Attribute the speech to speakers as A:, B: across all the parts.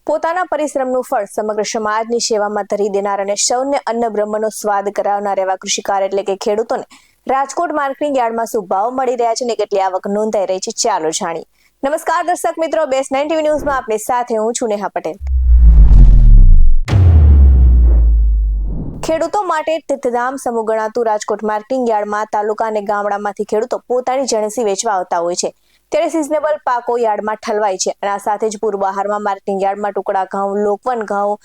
A: પોતાના પરિશ્રમનું ફળ સમગ્ર સમાજની સેવામાં ધરી દેનાર અને સૌને અન્ન બ્રહ્મનો સ્વાદ કરાવનાર એવા કૃષિકાર એટલે કે ખેડૂતોને રાજકોટ માર્કેટિંગ યાર્ડમાં શું ભાવ મળી રહ્યા છે ને કેટલી આવક નોંધાઈ રહી છે, ચાલો જાણીએ। નમસ્કાર દર્શક મિત્રો, બેસ 9 ટીવી ન્યૂઝમાં આપની સાથે હું છું નેહા પટેલ। ખેડૂતો માટે તીર્થધામ સમૂહ ગણાતું રાજકોટ માર્કેટિંગ યાર્ડમાં તાલુકા અને ગામડામાંથી ખેડૂતો પોતાની જણસી વેચવા આવતા હોય છે। ત્યારે સિઝનેબલ પાકો યાર્ડમાં ઠલવાય છે અને આ સાથે જ પૂર્વ બહારમાં માર્કેટિંગ યાર્ડમાં ટુકડા ઘઉં, લોકવન ઘઉં,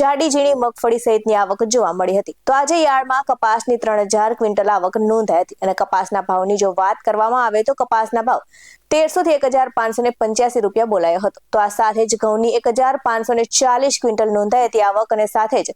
A: જાડી ઝીણી મગફળી સહિતની આવક જોવા મળી હતી। તો આજે યાર્ડમાં કપાસની 3000 ક્વિન્ટલ આવક નોંધાઈ હતી અને કપાસના ભાવની જો વાત કરવામાં આવે તો કપાસના ભાવ 1300 થી 1585 રૂપિયા બોલાયો હતો। તો આ સાથે જ ઘઉંની 1540 ક્વિન્ટલ નોંધાઈ હતી આવક અને સાથે જ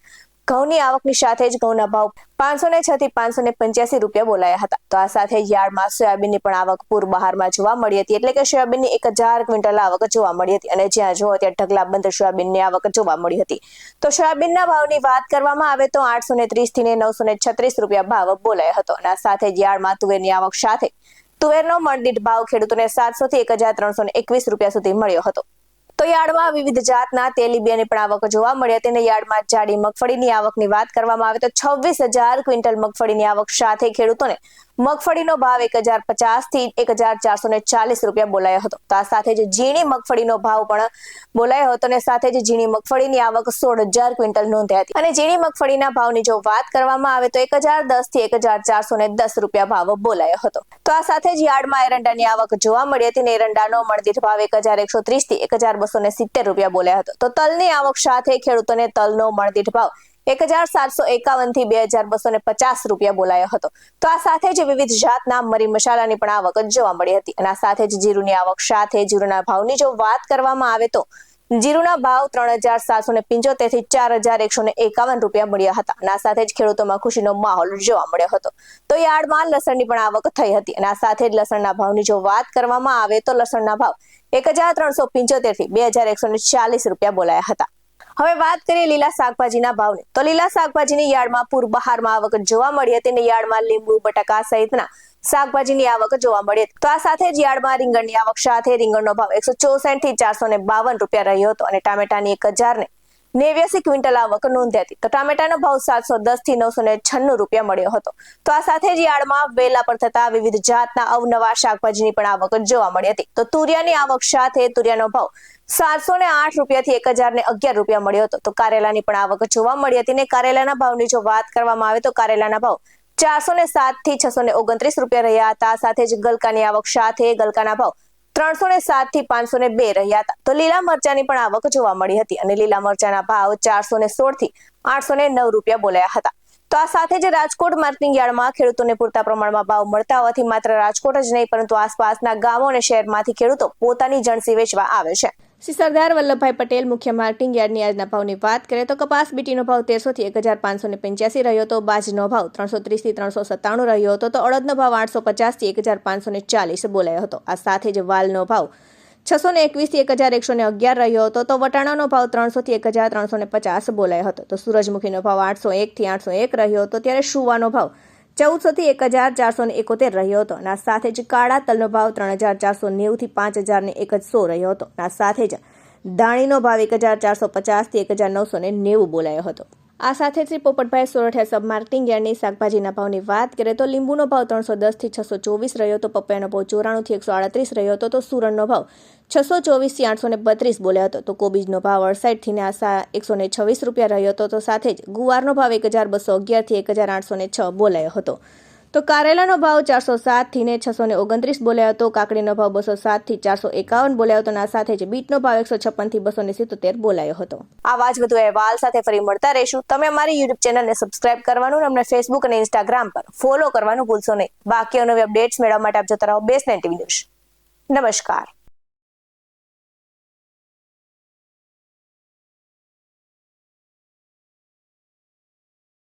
A: ઘઉંની આવકની સાથે જ ઘઉંના ભાવ 506 થી 585 રૂપિયા બોલાયા હતા। તો આ સાથે યાર્ડમાં સોયાબીનની પણ આવક પૂર બહારમાં જોવા મળી હતી, એટલે કે સોયાબીનની 1000 ક્વિન્ટલ આવક જોવા મળી હતી અને જ્યાં જો ત્યાં ઢગલાબંધ સોયાબીનની આવક જોવા મળી હતી। તો સોયાબીનના ભાવની વાત કરવામાં આવે તો 830 થી 936 રૂપિયા ભાવ બોલાયો હતો અને આ સાથે જ યાર્ડમાં તુવેરની આવક સાથે તુવેરનો મણદીઠ ભાવ ખેડૂતોને 700 થી 1321 રૂપિયા સુધી મળ્યો હતો। તો યાર્ડમાં વિવિધ જાતના તેલીબિયાની પણ આવક જોવા મળી હતી અને યાર્ડમાં જાડી મગફળીની આવકની વાત કરવામાં આવે તો 26000 ક્વિન્ટલ મગફળીની આવક સાથે ખેડૂતોને મગફળીનો ભાવ 1050 થી 1440 રૂપિયા બોલાયો હતો। તો આ સાથે જ ઝીણી મગફળીનો ભાવ પણ બોલાયો હતો અને સાથે જ ઝીણી મગફળીની આવક 16000 ક્વિન્ટલ નોંધાઈ હતી અને ઝીણી મગફળીના ભાવની જો વાત કરવામાં આવે તો 1010 થી 1410 રૂપિયા ભાવ બોલાયો હતો। તો આ સાથે જ યાર્ડમાં એરંડાની આવક જોવા મળી હતી અને એરંડાનો મણદીઠ ભાવ 1130 થી 1270 રૂપિયા બોલાયો હતો। તો તલની આવક સાથે ખેડૂતોને તલનો મણદીઠ ભાવ 1751 થી 2250 રૂપિયા બોલાયો હતો। તો આ સાથે જ વિવિધ જાતના મરી મસાલાની પણ આવક જોવા મળી હતી અને આ સાથે જ જીરુની આવક સાથે જીરુના ભાવની જો વાત કરવામાં આવે તો જીરુના ભાવ 3775 થી 4151 રૂપિયા મળ્યા હતા અને આ સાથે જ ખેડૂતોમાં ખુશીનો માહોલ જોવા મળ્યો હતો। તો યાર્ડમાં લસણની પણ આવક થઈ હતી અને આ સાથે જ લસણના ભાવની જો વાત કરવામાં આવે તો લસણના ભાવ 1375 થી 2140 રૂપિયા બોલાયા હતા। હવે વાત કરીએ લીલા શાકભાજીના ભાવની, તો લીલા શાકભાજીની યાર્ડમાં પૂર બહારમાં આવક જોવા મળી હતી અને યાર્ડમાં લીંબુ, બટાકા સહિતના શાકભાજીની આવક જોવા મળી હતી। તો આ સાથે જ યાર્ડમાં રીંગણની આવક સાથે રીંગણનો ભાવ 164 થી 452 રૂપિયા રહ્યો હતો અને ટામેટાની 1089 ક્વિન્ટલ આવક નોંધાઈ હતી। તો ટામેટાનો ભાવ 710 થી 996 રૂપિયા મળ્યો હતો। તો આ સાથે જ યાર્ડમાં વેલા પર થતા વિવિધ જાતના અવનવા શાકભાજીની પણ આવક જોવા મળી હતી। તો તુરિયાની આવક સાથે તુરિયાનો ભાવ 708 રૂપિયા થી 1011 રૂપિયા મળ્યો હતો। તો કારેલાની પણ આવક જોવા મળી હતી અને કારેલાના ભાવની જો વાત કરવામાં આવે તો કારેલાના ભાવ 407 થી 629 રૂપિયા રહ્યા હતા। સાથે જ ગલકાની આવક સાથે ગલકાના ભાવ 307 થી 502 રહ્યા હતા। તો લીલા મરચાની પણ આવક જોવા મળી હતી અને લીલા મરચાના ભાવ 416 થી 809 રૂપિયા બોલાયા હતા। તો આ સાથે જ રાજકોટ માર્કેટિંગ યાર્ડમાં ખેડૂતોને પૂરતા પ્રમાણમાં ભાવ મળતા હોવાથી માત્ર રાજકોટ જ નહીં પરંતુ આસપાસના ગામો અને શહેરમાંથી ખેડૂતો પોતાની જણસી વેચવા આવે છે। શ્રી સરદાર વલ્લભભાઈ પટેલ મુખ્ય માર્કેટિંગ યાર્ડની આજના ભાવની વાત કરીએ તો કપાસ બીટીનો ભાવ 1300 થી 1585 રહ્યો હતો, બાજરીનો ભાવ 330 થી 397 રહ્યો હતો, તો અડદનો ભાવ 850 થી 1540 બોલાયો હતો। આ સાથે જ વાલનો ભાવ 621 થી 1111 રહ્યો હતો, તો વટાણાનો ભાવ 300 થી 1350 બોલાયો હતો, તો સૂરજમુખીનો ભાવ 801 થી 801 રહ્યો હતો, ત્યારે શુવાનો ભાવ 1400 થી 1471 રહ્યો હતો અને આ સાથે જ કાળા તલનો ભાવ 3490 થી 5100 રહ્યો હતો અને આ સાથે જ દાણીનો ભાવ 1450 થી 1990 બોલાયો હતો। આ સાથે શ્રી પોપટભાઈ સોરઠિયા સબ માર્કેટિંગ યાર્ડની શાકભાજીના ભાવની વાત કરીએ તો લીંબુનો ભાવ 310 થી 624 રહ્યો હતો, પપૈયાનો ભાવ 94 થી 138 રહ્યો હતો, તો સુરણનો ભાવ 624 થી 832 બોલ્યો હતો, તો કોબીજનો ભાવ 68 થી 126 રૂપિયા રહ્યો હતો, તો સાથે જ ગુવારનો ભાવ 1211 થી 1806 બોલાયો હતો। તો કારેલાનો ભાવ 407 થી 629 બોલાયો હતો, કાકડીનો ભાવ 207 થી 451 બોલાયો હતો અને આ સાથે જ બીટનો ભાવ 156 થી 277 બોલાયો હતો। આવા જ વધુ અહેવાલ સાથે ફરી મળતા રહીશું। તમે અમારી YouTube ચેનલને સબસ્ક્રાઇબ કરવાનું અને અમને Facebook અને Instagram પર ફોલો કરવાનું ભૂલશો નહીં। બાકી નવી અપડેટ્સ મેળવવા માટે આપ જોતા રહો બેસ 9 ટીવી ન્યૂઝ। નમસ્કાર।